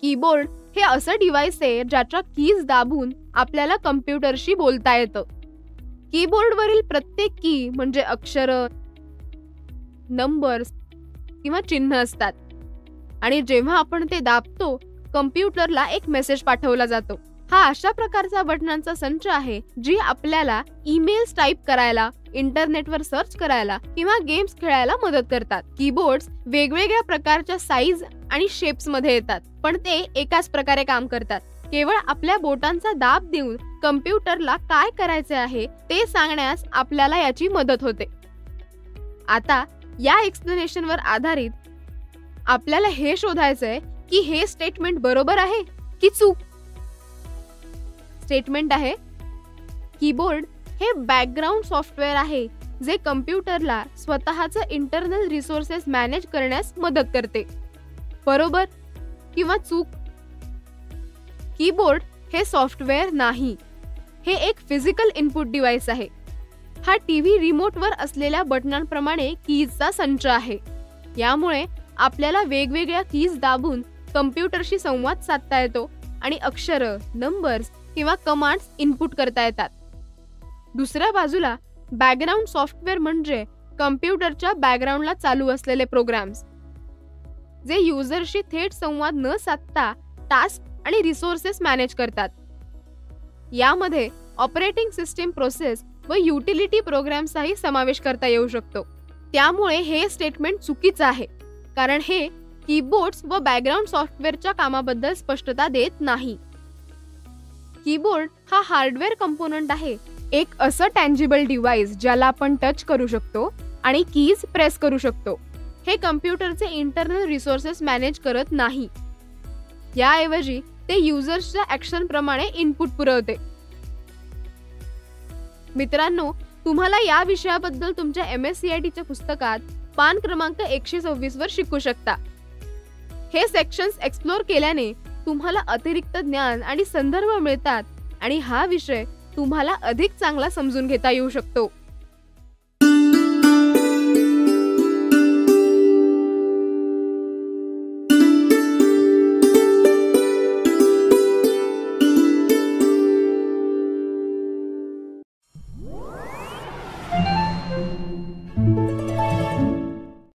Keyboard हे असं device आहे ज्याच्या कीज दाबून आपल्याला कम्प्युटरशी बोलता येतं. कीबोर्डवरील प्रत्येक की म्हणजे अक्षर, नंबर्स किंवा चिन्ह असतात आणि जेव्हा आपण ते दाबतो कम्प्युटरला एक मेसेज पाठवला जातो. हा अशा प्रकारचा बटनांचा संच आहे जी आपल्याला ईमेल्स टाईप करायला, इंटरनेटवर सर्च करायला किंवा गेम्स खेळायला मदत करतात. कीबोर्ड्स वेगवेगळ्या प्रकारच्या साईज आणि शेप्स मध्ये येतात, पण ते एकाच प्रकारे काम करतात. केवळ आपल्या बोटांचा दाब देऊन कम्प्युटरला काय करायचे आहे ते सांगण्यास आपल्याला याची मदत होते. आता या एक्सप्लेनेशनवर आधारित आपल्याला हे शोधायचंय की हे स्टेटमेंट बरोबर आहे की चूक. स्टेटमेंट आहे, कीबोर्ड हे बॅकग्राऊंड सॉफ्टवेअर आहे जे कम्प्युटरला स्वतःचं इंटरनल रिसोर्सेस मॅनेज करण्यास मदत करते. बरोबर किंवा चूक? कीबोर्ड हे सॉफ्टवेअर नाही, हे एक फिजिकल इनपुट डिव्हाइस आहे. हा टीव्ही रिमोटवर असलेल्या बटनांप्रमाणे कीजचा संच आहे. यामुळे आपल्याला वेगवेगळ्या कीज दाबून कम्प्युटरशी संवाद साधता येतो आणि अक्षरं, नंबर्स किंवा कमांड्स इनपुट करता येतात. दुसऱ्या बाजूला बॅकग्राऊंड सॉफ्टवेअर म्हणजे कम्प्युटरच्या बॅकग्राऊंडला चालू असलेले प्रोग्राम्स जे युजरशी थेट संवाद न साधता टास्क आणि रिसोर्सेस मॅनेज करतात. यामध्ये ऑपरेटिंग सिस्टीम प्रोसेस व युटिलिटी प्रोग्राम्सचाही समावेश करता येऊ शकतो. त्यामुळे हे स्टेटमेंट चुकीचं आहे, कारण हे कीबोर्ड्स व बॅकग्राऊंड सॉफ्टवेअरच्या कामाबद्दल स्पष्टता देत नाही. कीबोर्ड हा हार्डवेअर कंपोनंट आहे, एक असं टँजिबल डिव्हाइस ज्याला आपण टच करू शकतो आणि कीज प्रेस करू शकतो. हे कम्प्युटरचे इंटरनल रिसोर्सेस मॅनेज करत नाही. याऐवजी ते युजर्सच्या ऍक्शन प्रमाणे इनपुट पुरवते. मित्रांनो, तुम्हाला या विषयाबद्दल तुमच्या MSCITच्या पुस्तकात पान क्रमांक 126 वर शिकू शकता. हे सेक्शन्स एक्सप्लोर केल्याने तुम्हाला अतिरिक्त ज्ञान आणि संदर्भ मिळतात आणि हा विषय तुम्हाला अधिक चांगला समजून घेता येऊ शकतो.